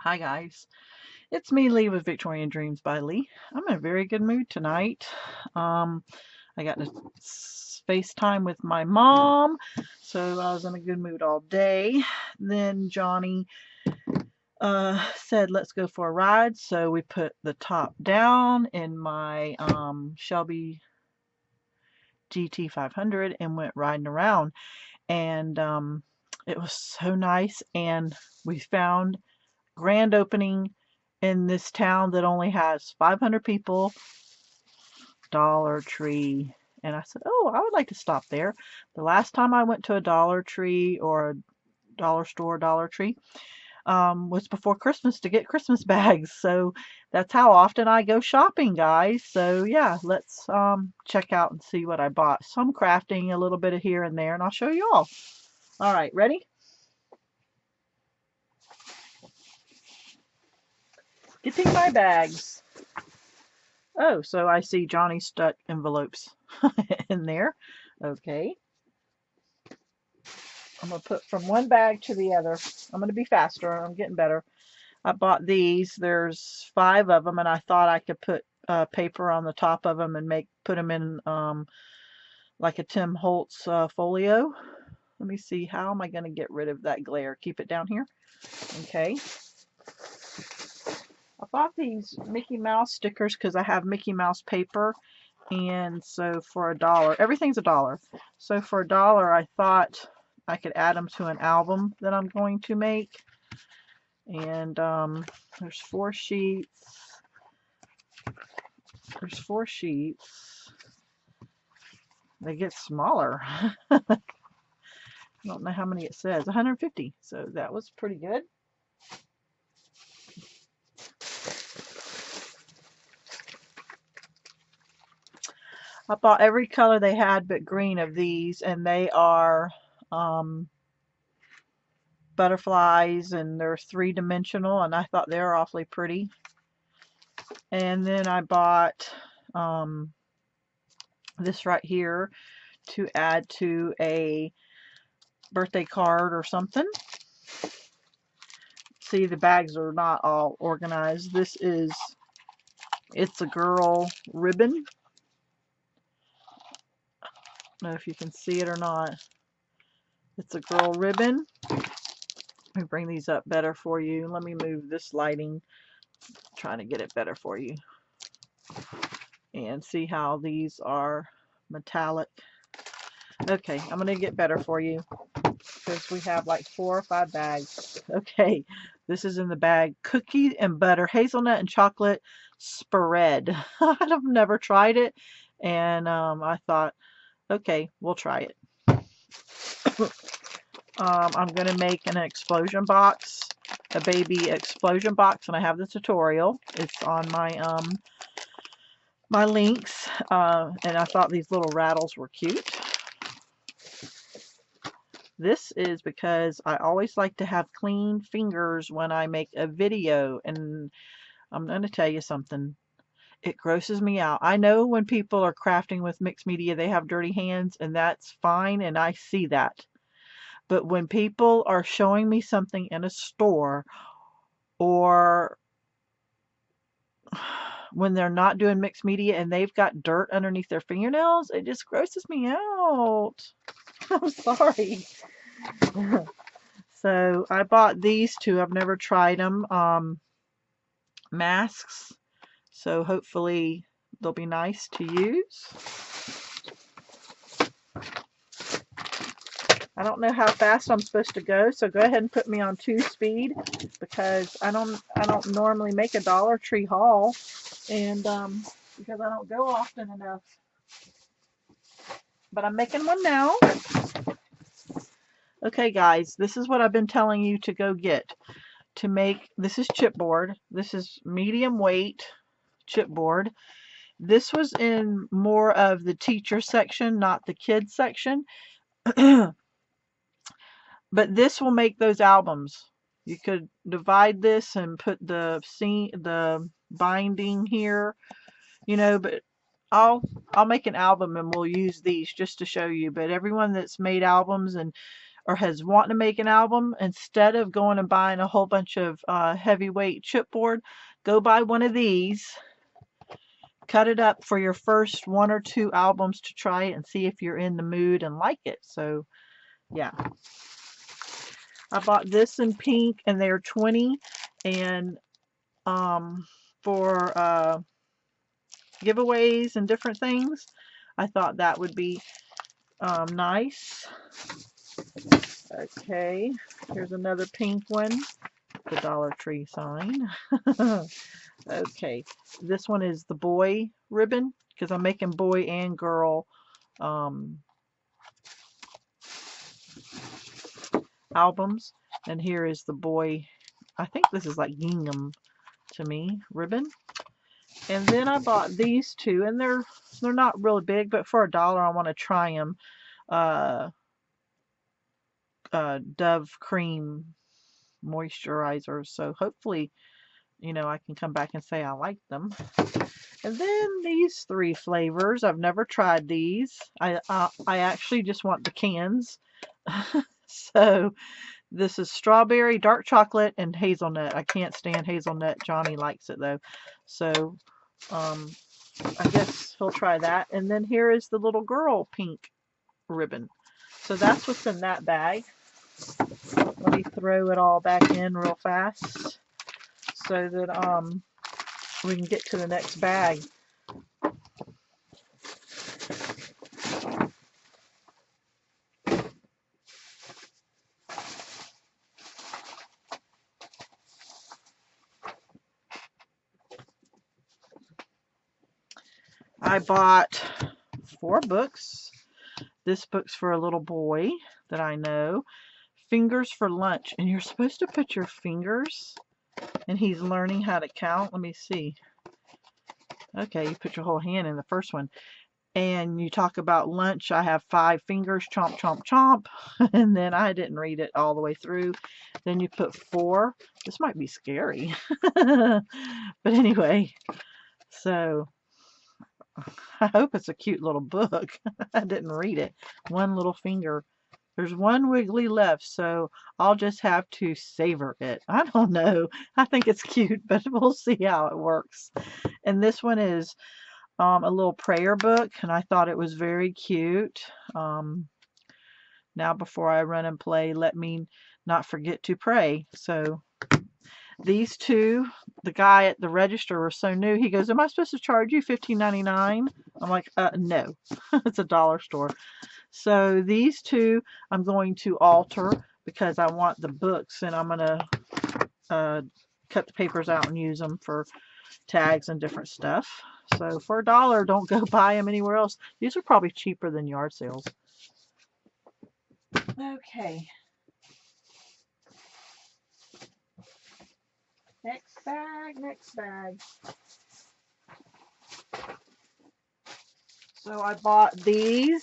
Hi guys, it's me, Leigh, with Victorian Dreams by Leigh. I'm in a very good mood tonight. I got to FaceTime with my mom, so I was in a good mood all day. Then Johnny said, let's go for a ride, so we put the top down in my Shelby GT 500 and went riding around. And it was so nice, and we found grand opening in this town that only has 500 people, Dollar Tree. And I said, oh, I would like to stop there. The last time I went to a Dollar Tree or a dollar store, Dollar Tree, was before Christmas to get Christmas bags. So that's how often I go shopping, guys. So yeah, let's check out and see what I bought. Some crafting, a little bit of here and there, and I'll show you all. All right, ready? Getting my bags. Oh, so I see Johnny stuck envelopes in there. Okay. I'm going to put from one bag to the other. I'm going to be faster. I'm getting better. I bought these. There's 5 of them, and I thought I could put paper on the top of them and put them in like a Tim Holtz folio. Let me see. How am I going to get rid of that glare? Keep it down here. Okay. I bought these Mickey Mouse stickers because I have Mickey Mouse paper. And so for $1, everything's $1. So for $1, I thought I could add them to an album that I'm going to make. And there's 4 sheets. There's 4 sheets. They get smaller. I don't know how many it says. 150. So that was pretty good. I bought every color they had but green of these, and they are butterflies, and they're 3-dimensional, and I thought they were awfully pretty. And then I bought this right here to add to a birthday card or something. See, the bags are not all organized. It's a girl ribbon. I don't know if you can see it or not. It's a girl ribbon. Let me bring these up better for you. Let me move this lighting. I'm trying to get it better for you. And see how these are metallic. Okay, I'm going to get better for you because we have like 4 or 5 bags. Okay, this is in the bag. Cookie and butter, hazelnut and chocolate spread. I've never tried it, and I thought, okay, we'll try it. I'm going to make an explosion box, a baby explosion box, and I have the tutorial. It's on my links, and I thought these little rattles were cute. This is because I always like to have clean fingers when I make a video, and I'm going to tell you something. It grosses me out. I know when people are crafting with mixed media, they have dirty hands, and that's fine, and I see that. But when people are showing me something in a store, or when they're not doing mixed media and they've got dirt underneath their fingernails, it just grosses me out. I'm sorry. So I bought these 2. I've never tried them. Masks. So hopefully they'll be nice to use. I don't know how fast I'm supposed to go, so go ahead and put me on 2 speed because I don't normally make a Dollar Tree haul, and because I don't go often enough. But I'm making one now. Okay, guys, this is what I've been telling you to go get. To make, this is chipboard. This is medium weight chipboard. This was in more of the teacher section, not the kids section. But this will make those albums. You could divide this and put the binding here, but I'll make an album and we'll use these just to show you. But everyone that's made albums, and or has wanted to make an album, instead of going and buying a whole bunch of heavyweight chipboard, go buy one of these. Cut it up for your first 1 or 2 albums to try it and see if you're in the mood and like it. So yeah, I bought this in pink and they're 20, and for giveaways and different things, I thought that would be nice. Okay, here's another pink one, the Dollar Tree sign. Okay, this one is the boy ribbon, because I'm making boy and girl albums. And here is the boy, I think this is like gingham to me, ribbon. And then I bought these two, and they're not really big, but for $1 I want to try them. Dove cream moisturizer, so hopefully, you know, I can come back and say I like them. And then these 3 flavors, I've never tried these. I actually just want the cans. So this is strawberry, dark chocolate, and hazelnut. I can't stand hazelnut. Johnny likes it though. So I guess he'll try that. And then here is the little girl pink ribbon. So that's what's in that bag. Let me throw it all back in real fast so that we can get to the next bag. I bought 4 books. This book's for a little boy that I know. Fingers for Lunch. And you're supposed to put your fingers, and he's learning how to count. Let me see. Okay, you put your whole hand in the first one. And you talk about lunch. I have 5 fingers, chomp, chomp, chomp. And then I didn't read it all the way through. Then you put 4. This might be scary. But anyway, so I hope it's a cute little book. I didn't read it. 1 little finger. There's 1 wiggly left, so I'll just have to savor it. I don't know. I think it's cute, but we'll see how it works. And this one is a little prayer book, and I thought it was very cute. Now before I run and play, let me not forget to pray. So these 2, the guy at the register was so new. He goes, am I supposed to charge you $15.99? I'm like, no. It's a dollar store. So these 2 I'm going to alter because I want the books, and I'm going to cut the papers out and use them for tags and different stuff. So for $1, don't go buy them anywhere else. These are probably cheaper than yard sales. Okay. Next bag, next bag. So I bought these.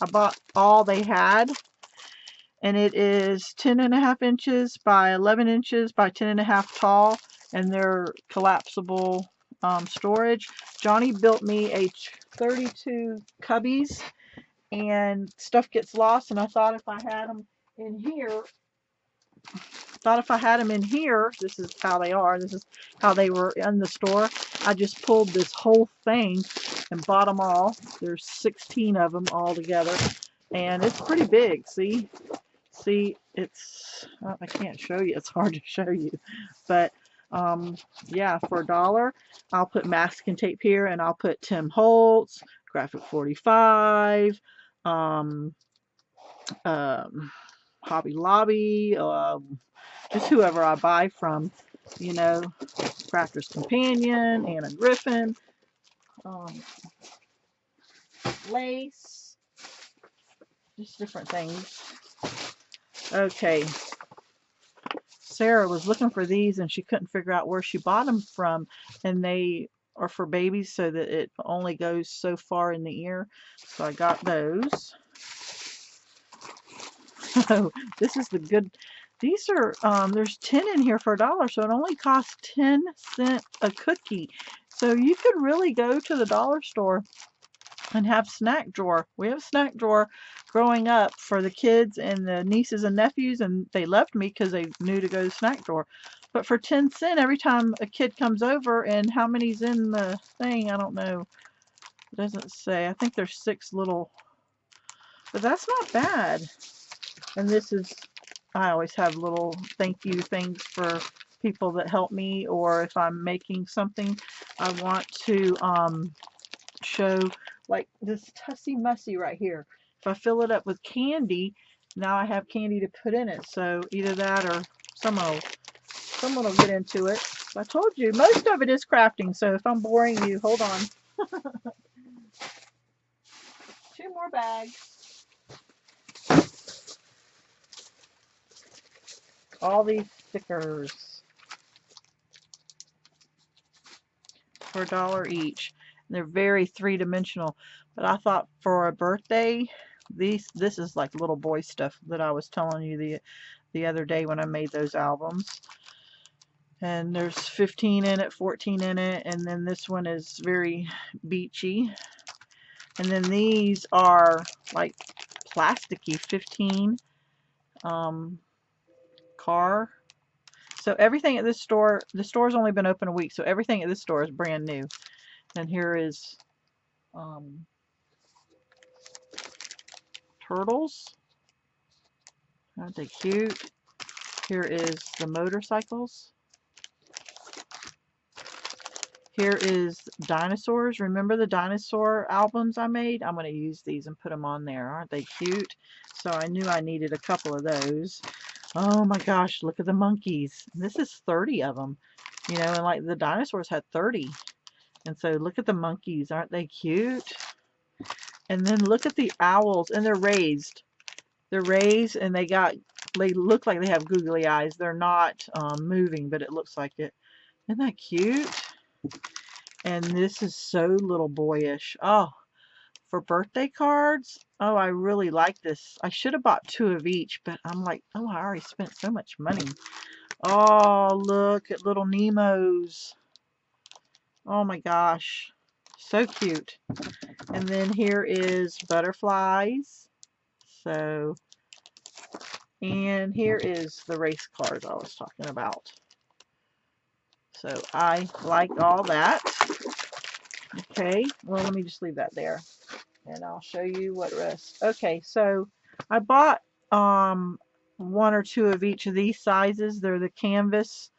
I bought all they had. And it is 10.5 inches by 11 inches by 10.5 tall. And they're collapsible storage. Johnny built me a 32 cubbies, and stuff gets lost, and I thought if I had them in here, this is how they are. This is how they were in the store. I just pulled this whole thing and bought them all. There's 16 of them all together, and it's pretty big. See, it's, I can't show you. It's hard to show you, but yeah, for $1, I'll put masking tape here, and I'll put Tim Holtz, Graphic 45, Hobby Lobby, just whoever I buy from, you know, Crafter's Companion, Anna Griffin, lace, just different things. Okay. Sarah was looking for these, and she couldn't figure out where she bought them from, and they are for babies so that it only goes so far in the ear. So I got those. Oh, this is the good. These are there's 10 in here for $1, so it only costs 10 cents a cookie. So you could really go to the dollar store and have snack drawer. We have a snack drawer growing up for the kids and the nieces and nephews, and they loved me because they knew to go to the snack drawer. But for 10 cents every time a kid comes over, and how many's in the thing, I don't know. It doesn't say. I think there's 6 little, but that's not bad. And this is, I always have little thank you things for people that help me, or if I'm making something, I want to show, like this Tussie Mussy right here. If I fill it up with candy, now I have candy to put in it. So either that or someone will get into it. I told you, most of it is crafting, so if I'm boring you, hold on. 2 more bags. All these stickers for $1 each. They're very 3-dimensional, but I thought for a birthday, this is like little boy stuff that I was telling you the other day when I made those albums. And there's 15 in it, 14 in it, and then this one is very beachy. And then these are like plasticky, 15 car. So everything at this store, the store's only been open a week, so everything at this store is brand new. And here is turtles. Aren't they cute? Here is the motorcycles. Here is dinosaurs. Remember the dinosaur albums I made? I'm going to use these and put them on there. Aren't they cute? So I knew I needed a couple of those. Oh my gosh, look at the monkeys. This is 30 of them. You know, and like the dinosaurs had 30. And so look at the monkeys. Aren't they cute? And then look at the owls. And they're raised. They're raised and they look like they have googly eyes. They're not moving, but it looks like it. Isn't that cute? And this is so little boyish. Oh, for birthday cards. Oh, I really like this. I should have bought 2 of each, but I'm like, oh, I already spent so much money. Oh, look at little Nemos. Oh my gosh. So cute. And then here is butterflies. So, and here is the race cars I was talking about. So I like all that. Okay, well, let me just leave that there and I'll show you what rest. Okay, so I bought 1 or 2 of each of these sizes. They're the canvas,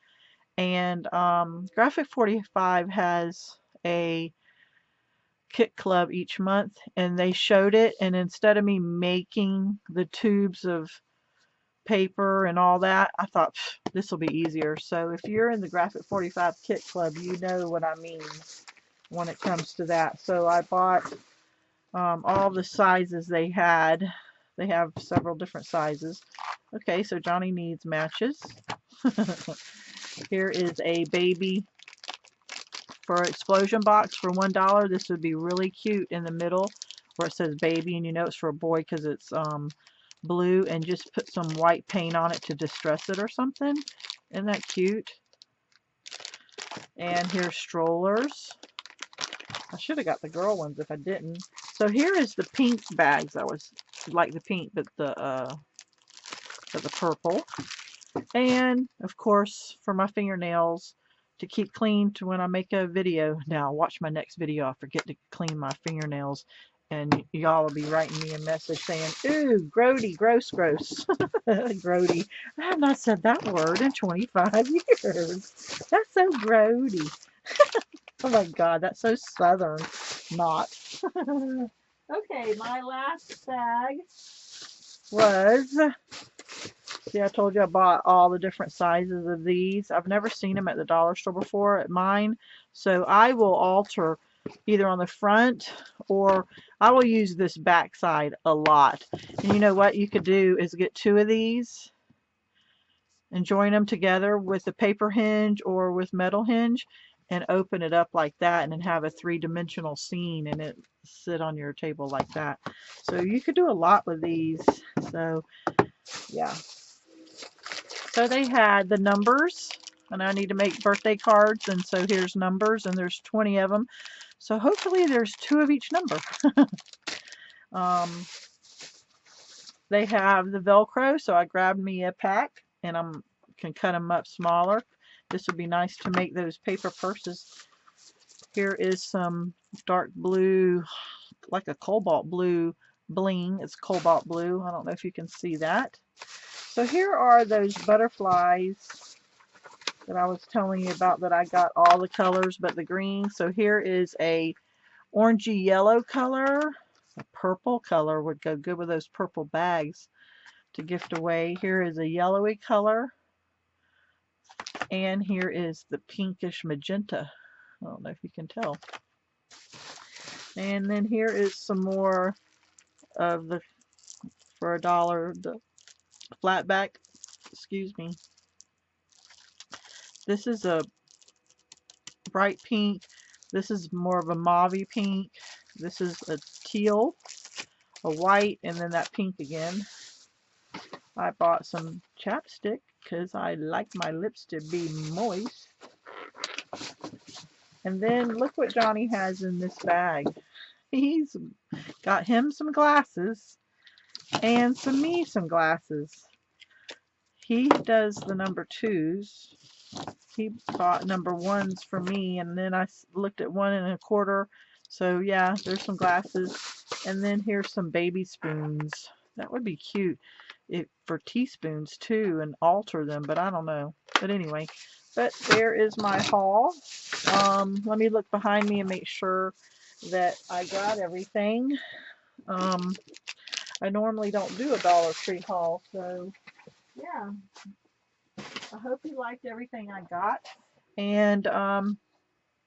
and Graphic 45 has a kit club each month, and they showed it, and instead of me making the tubes of paper and all that, I thought this will be easier. So if you're in the Graphic 45 kit club, you know what I mean when it comes to that. So I bought all the sizes they had. They have several different sizes. Okay, so Johnny needs matches. Here is a baby for explosion box for $1. This would be really cute in the middle where it says baby, and you know it's for a boy because it's blue, and just put some white paint on it to distress it or something. Isn't that cute? And here's strollers. I should have got the girl ones if I didn't. So here is the pink bags. I was like the pink, but the purple. And of course, for my fingernails to keep clean to when I make a video. Now, watch my next video. I forget to clean my fingernails, and y'all will be writing me a message saying, "Ooh, grody, gross, gross." Grody. I have not said that word in 25 years. That's so grody. Oh my God, that's so southern. Not. Okay, my last bag was, see, I told you I bought all the different sizes of these. I've never seen them at the dollar store before at mine, so I will alter either on the front, or I will use this back side a lot. And you know what you could do is get 2 of these and join them together with a paper hinge or with metal hinge, and open it up like that, and then have a 3-dimensional scene, and it sit on your table like that. So you could do a lot with these. So yeah. So they had the numbers, and I need to make birthday cards, and so here's numbers, and there's 20 of them. So hopefully there's 2 of each number. They have the Velcro, so I grabbed me a pack, and I can cut them up smaller. This would be nice to make those paper purses. Here is some dark blue, like a cobalt blue bling. It's cobalt blue. I don't know if you can see that. So here are those butterflies that I was telling you about, that I got all the colors but the green. So here is a orangey yellow color. A purple color would go good with those purple bags to gift away. Here is a yellowy color, and here is the pinkish magenta. I don't know if you can tell. And then here is some more of the, for $1, the flat back, excuse me. This is a bright pink. This is more of a mauvey pink. This is a teal, a white, and then that pink again. I bought some chapstick because I like my lips to be moist. And then look what Johnny has in this bag. He's got him some glasses and me some glasses. He does the number 2s. He bought number 1s for me, and then I looked at 1 1/4. So yeah, there's some glasses. And then here's some baby spoons. That would be cute for teaspoons too, and alter them, but I don't know. But anyway, but there is my haul. Let me look behind me and make sure that I got everything. I normally don't do a Dollar Tree haul, so yeah. I hope you liked everything I got. And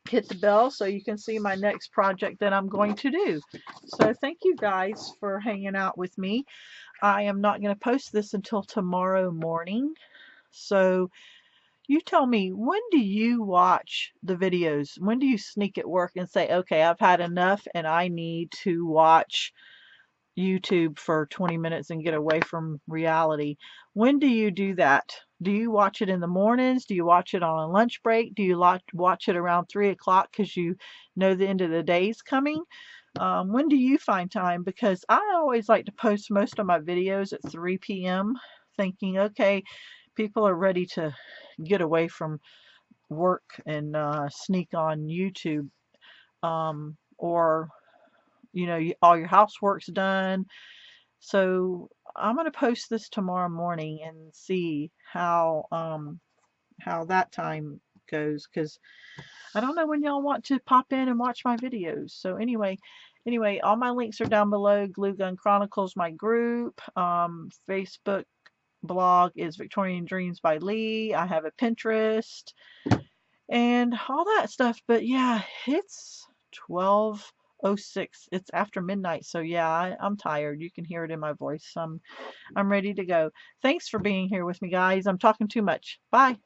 hit the bell so you can see my next project that I'm going to do. So thank you guys for hanging out with me. I am not going to post this until tomorrow morning. So you tell me, when do you watch the videos? When do you sneak at work and say, okay, I've had enough and I need to watch YouTube for 20 minutes and get away from reality? When do you do that? Do you watch it in the mornings? Do you watch it on a lunch break? Do you watch it around 3 o'clock because you know the end of the day is coming? When do you find time? Because I always like to post most of my videos at 3 p.m. thinking, okay, people are ready to get away from work and sneak on YouTube, or all your housework's done. So I'm going to post this tomorrow morning and see how that time goes, because I don't know when y'all want to pop in and watch my videos. So anyway, all my links are down below. Glue Gun Chronicles, my group. Facebook blog is Victorian Dreams by Leigh. I have a Pinterest and all that stuff. But yeah, it's 12:06. It's after midnight, so yeah, I'm tired. You can hear it in my voice. I'm ready to go. Thanks for being here with me, guys. I'm talking too much. Bye.